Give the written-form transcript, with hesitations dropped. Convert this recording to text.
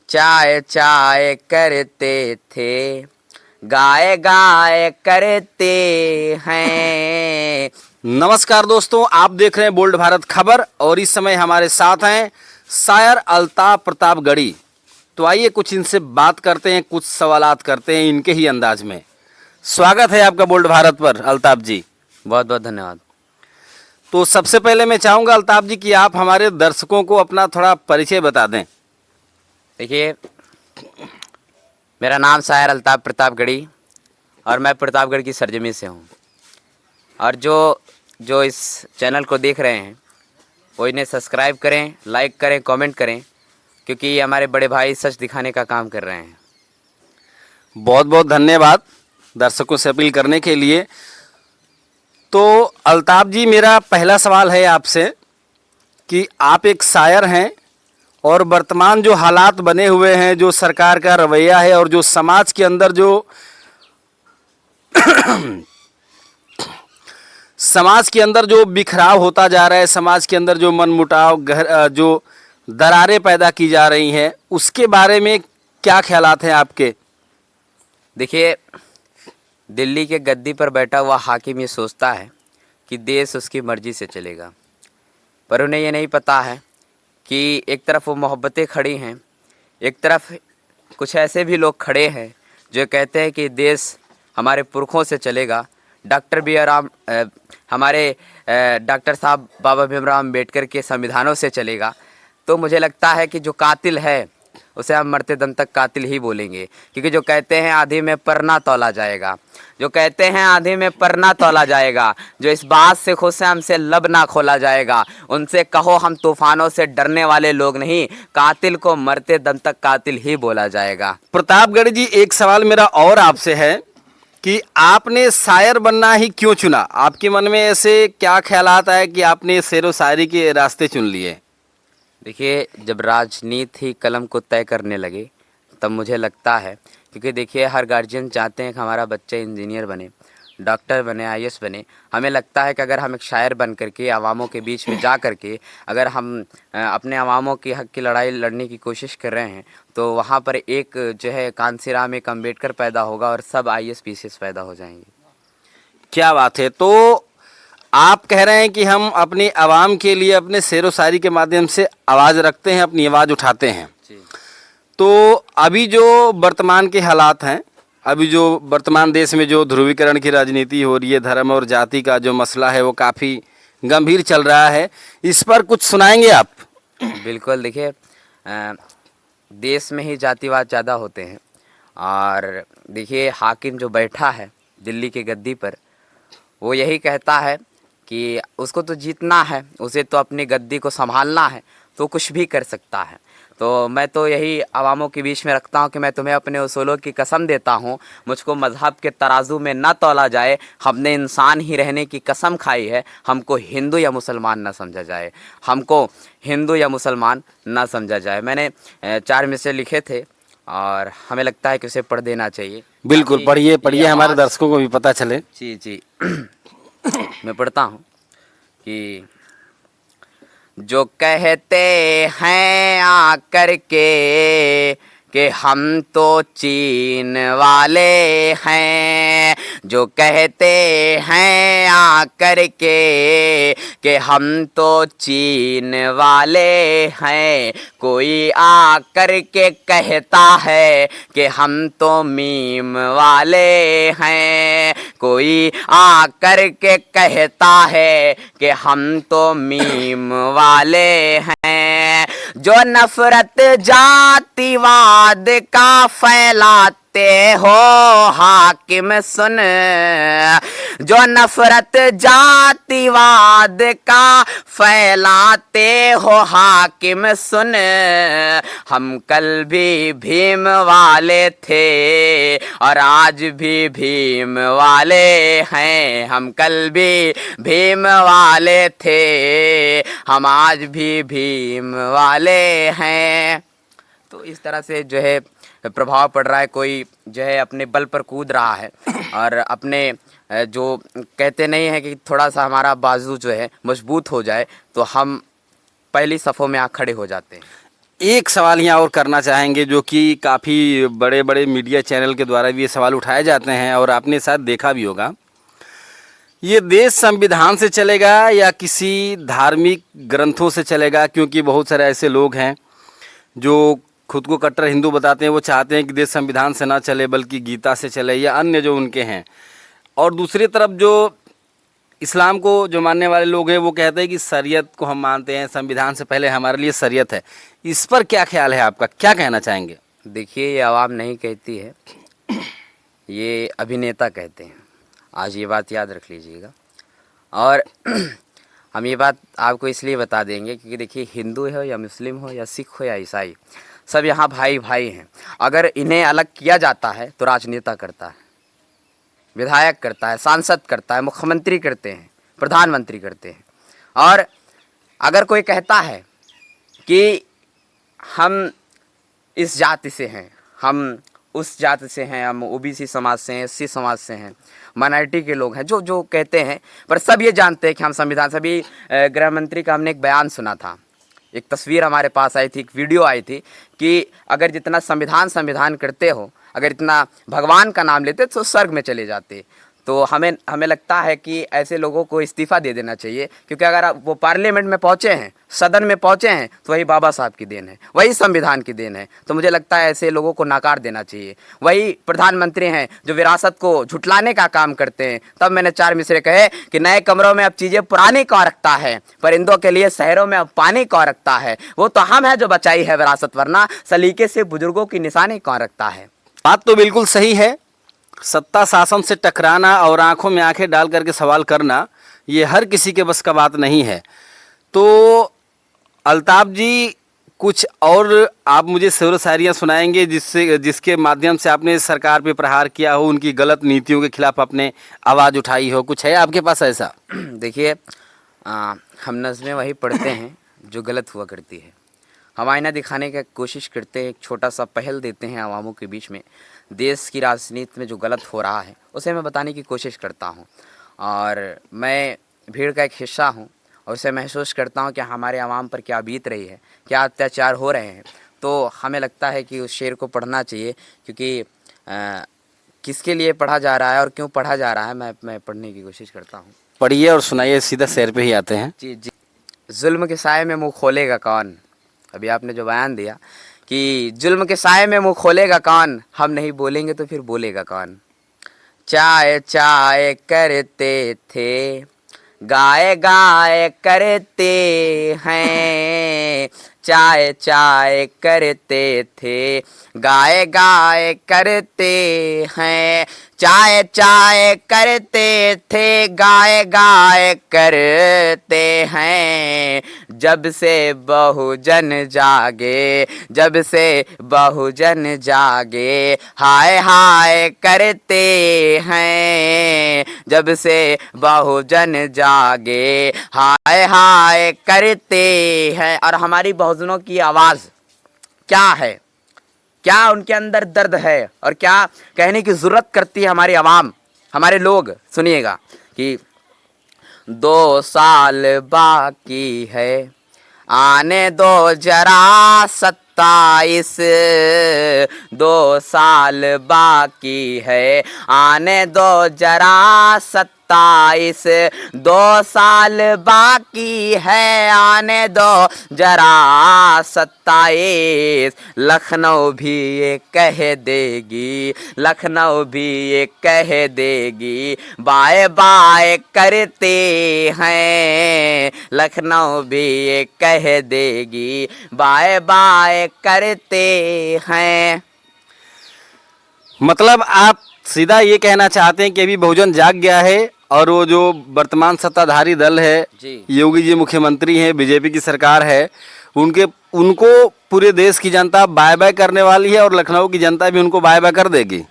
चाय चाय करते थे, गाय गाय करते हैं। नमस्कार दोस्तों, आप देख रहे हैं बोल्ड भारत खबर और इस समय हमारे साथ हैं शायर अल्ताफ प्रतापगढ़ी। तो आइए कुछ इनसे बात करते हैं, कुछ सवालात करते हैं इनके ही अंदाज में। स्वागत है आपका बोल्ड भारत पर अल्ताफ जी। बहुत बहुत धन्यवाद। तो सबसे पहले मैं चाहूँगा अल्ताफ जी कि आप हमारे दर्शकों को अपना थोड़ा परिचय बता दें। देखिए, मेरा नाम शायर अल्ताफ प्रतापगढ़ी और मैं प्रतापगढ़ की सरजमी से हूँ। और जो इस चैनल को देख रहे हैं वो इन्हें सब्सक्राइब करें, लाइक करें, कमेंट करें, क्योंकि ये हमारे बड़े भाई सच दिखाने का काम कर रहे हैं। बहुत बहुत धन्यवाद दर्शकों से अपील करने के लिए। तो अल्ताफ जी, मेरा पहला सवाल है आपसे कि आप एक शायर हैं और वर्तमान जो हालात बने हुए हैं, जो सरकार का रवैया है और जो समाज के अंदर जो समाज के अंदर जो बिखराव होता जा रहा है, समाज के अंदर जो मनमुटाव जो दरारें पैदा की जा रही हैं, उसके बारे में क्या ख्यालात हैं आपके? देखिए, दिल्ली के गद्दी पर बैठा हुआ हाकिम ये सोचता है कि देश उसकी मर्ज़ी से चलेगा, पर उन्हें ये नहीं पता है कि एक तरफ वो मोहब्बतें खड़ी हैं, एक तरफ कुछ ऐसे भी लोग खड़े हैं जो कहते हैं कि देश हमारे पुरखों से चलेगा। डॉक्टर बी आर हमारे डॉक्टर साहब बाबा भीमराव अम्बेडकर के संविधानों से चलेगा। तो मुझे लगता है कि जो कातिल है उसे हम मरते दम तक कातिल ही बोलेंगे, क्योंकि जो कहते हैं आधी में परना तौला जाएगा, जो कहते हैं आधी में परना तौला जाएगा, जो इस बात से खुश है हमसे लब ना खोला जाएगा, उनसे कहो हम तूफानों से डरने वाले लोग नहीं, कातिल को मरते दम तक कातिल ही बोला जाएगा। प्रतापगढ़ जी, एक सवाल मेरा और आपसे है कि आपने शायर बनना ही क्यों चुना? आपके मन में ऐसे क्या ख्यालात आए कि आपने शेरो शायरी के रास्ते चुन लिए? देखिए, जब राजनीति कलम को तय करने लगे तब मुझे लगता है, क्योंकि देखिए हर गार्जियन चाहते हैं कि हमारा बच्चा इंजीनियर बने, डॉक्टर बने, आईएएस बने। हमें लगता है कि अगर हम एक शायर बन करके आवामों के बीच में जा करके अगर हम अपने आवामों के हक़ की लड़ाई लड़ने की कोशिश कर रहे हैं, तो वहाँ पर एक जो है कांसीराम एक अम्बेडकर पैदा होगा और सब आईएएस पीसीएस पैदा हो जाएंगे। क्या बात है। तो आप कह रहे हैं कि हम अपनी आवाम के लिए अपने शेरो शायरी के माध्यम से आवाज़ रखते हैं, अपनी आवाज़ उठाते हैं। जी। तो अभी जो वर्तमान के हालात हैं, अभी जो वर्तमान देश में जो ध्रुवीकरण की राजनीति हो रही है, धर्म और जाति का जो मसला है वो काफ़ी गंभीर चल रहा है, इस पर कुछ सुनाएंगे आप? बिल्कुल। देखिए, देश में ही जातिवाद ज़्यादा होते हैं और देखिए हाकिम जो बैठा है दिल्ली के गद्दी पर, वो यही कहता है कि उसको तो जीतना है, उसे तो अपनी गद्दी को संभालना है, तो कुछ भी कर सकता है। तो मैं तो यही आवामों के बीच में रखता हूँ कि मैं तुम्हें अपने उसूलों की कसम देता हूँ, मुझको मज़हब के तराजू में न तौला जाए, हमने इंसान ही रहने की कसम खाई है, हमको हिंदू या मुसलमान ना समझा जाए, हमको हिंदू या मुसलमान ना समझा जाए। मैंने 4 मिसरे लिखे थे और हमें लगता है कि उसे पढ़ देना चाहिए। बिल्कुल, पढ़िए पढ़िए, हमारे दर्शकों को भी पता चले। जी जी। मैं पढ़ता हूँ कि जो कहते हैं आकर के हम तो चीन वाले हैं, जो कहते हैं आकर के हम तो चीन वाले हैं, कोई आकर के कहता है कि हम तो मीम वाले हैं, कोई आकर के कहता है कि हम तो मीम वाले हैं, जो नफरत जातिवाद का फैलाते हो हाकिम सुन, जो नफरत जातिवाद का फैलाते हो हाकिम सुन, हम कल भी भीम वाले थे और आज भी भीम वाले हैं, हम कल भी भीम वाले थे, हम आज भी भीम वाले हैं। तो इस तरह से जो है प्रभाव पड़ रहा है। कोई जो है अपने बल पर कूद रहा है और अपने जो कहते नहीं है कि थोड़ा सा हमारा बाजू जो है मजबूत हो जाए तो हम पहली सफ़ों में आ खड़े हो जाते हैं। एक सवाल यहाँ और करना चाहेंगे, जो कि काफ़ी बड़े बड़े मीडिया चैनल के द्वारा भी ये सवाल उठाए जाते हैं और आपने शायद देखा भी होगा। ये देश संविधान से चलेगा या किसी धार्मिक ग्रंथों से चलेगा? क्योंकि बहुत सारे ऐसे लोग हैं जो खुद को कट्टर हिंदू बताते हैं, वो चाहते हैं कि देश संविधान से ना चले बल्कि गीता से चले या अन्य जो उनके हैं। और दूसरी तरफ जो इस्लाम को जो मानने वाले लोग हैं वो कहते हैं कि शरीयत को हम मानते हैं, संविधान से पहले हमारे लिए शरीयत है। इस पर क्या ख्याल है आपका, क्या कहना चाहेंगे? देखिए, ये आवाम नहीं कहती है, ये अभिनेता कहते हैं। आज ये बात याद रख लीजिएगा। और हम ये बात आपको इसलिए बता देंगे क्योंकि देखिए, हिंदू हो या मुस्लिम हो या सिख हो या ईसाई, सब यहाँ भाई भाई हैं। अगर इन्हें अलग किया जाता है तो राजनेता करता है, विधायक करता है, सांसद करता है, मुख्यमंत्री करते हैं, प्रधानमंत्री करते हैं। और अगर कोई कहता है कि हम इस जाति से हैं, हम उस जाति से हैं, हम ओबीसी समाज से हैं, एससी समाज से हैं, माइनॉरिटी के लोग हैं, जो जो कहते हैं, पर सब ये जानते हैं कि हम संविधान से। अभी गृह मंत्री का हमने एक बयान सुना था, एक तस्वीर हमारे पास आई थी, एक वीडियो आई थी कि अगर जितना संविधान करते हो, अगर इतना भगवान का नाम लेते तो स्वर्ग में चले जाते। तो हमें लगता है कि ऐसे लोगों को इस्तीफ़ा दे देना चाहिए, क्योंकि अगर वो पार्लियामेंट में पहुँचे हैं, सदन में पहुँचे हैं, तो वही बाबा साहब की देन है, वही संविधान की देन है। तो मुझे लगता है ऐसे लोगों को नकार देना चाहिए। वही प्रधानमंत्री हैं जो विरासत को झुटलाने का काम करते हैं। तब मैंने चार मिसरे कहे कि नए कमरों में अब चीज़ें पुरानी कौन रखता है, परिंदों के लिए शहरों में अब पानी कौन रखता है। वो तो हम हैं जो बचाई है विरासत, वरना सलीके से बुजुर्गों की निशानी कौन रखता है। बात तो बिल्कुल सही है। सत्ता शासन से टकराना और आंखों में आंखें डाल करके सवाल करना, ये हर किसी के बस का बात नहीं है। तो अल्ताफ जी, कुछ और आप मुझे शेरो शायरियाँ सुनाएंगे जिसके माध्यम से आपने सरकार पे प्रहार किया हो, उनकी गलत नीतियों के खिलाफ आपने आवाज़ उठाई हो? कुछ है आपके पास ऐसा? देखिए, हम नज़में वही पढ़ते हैं जो गलत हुआ करती है। हम आईना दिखाने की कोशिश करते हैं, एक छोटा सा पहल देते हैं आवामों के बीच में। देश की राजनीति में जो गलत हो रहा है उसे मैं बताने की कोशिश करता हूँ। और मैं भीड़ का एक हिस्सा हूँ और उसे महसूस करता हूँ कि हमारे आवाम पर क्या बीत रही है, क्या अत्याचार हो रहे हैं। तो हमें लगता है कि उस शेर को पढ़ना चाहिए, क्योंकि किसके लिए पढ़ा जा रहा है और क्यों पढ़ा जा रहा है, मैं पढ़ने की कोशिश करता हूँ। पढ़िए और सुनाइए, सीधा शेर पे ही आते हैं। जी जी। जुल्म के साए में मुँह खोलेगा कौन? अभी आपने जो बयान दिया कि जुल्म के साए में मुँह खोलेगा कौन, हम नहीं बोलेंगे तो फिर बोलेगा कौन। चाय चाय करते थे, गाय गाय करते हैं, चाय चाय करते थे, गाय गाय करते हैं, चाय चाय करते थे, गाय गाय करते हैं। जब से बहुजन जागे, जब से बहुजन जागे, हाय हाय करते हैं, जब से बहुजन जागे, हाय हाय करते हैं। और हमारी बहुजनों की आवाज़ क्या है, क्या उनके अंदर दर्द है और क्या कहने की ज़रूरत करती है हमारी आवाम, हमारे लोग। सुनिएगा कि 2 साल बाकी है, आने दो जरा 27, 2 साल बाकी है, आने दो जरा 27, 2 साल बाकी है, आने दो जरा 27। लखनऊ भी ये कह देगी, लखनऊ भी ये कह देगी, बाय बाय करते हैं, लखनऊ भी ये कह देगी, बाय बाय करते हैं। मतलब आप सीधा ये कहना चाहते हैं कि अभी बहुजन जाग गया है और वो जो वर्तमान सत्ताधारी दल है, योगी जी मुख्यमंत्री हैं, बीजेपी की सरकार है, उनको पूरे देश की जनता बाय बाय करने वाली है और लखनऊ की जनता भी उनको बाय बाय कर देगी।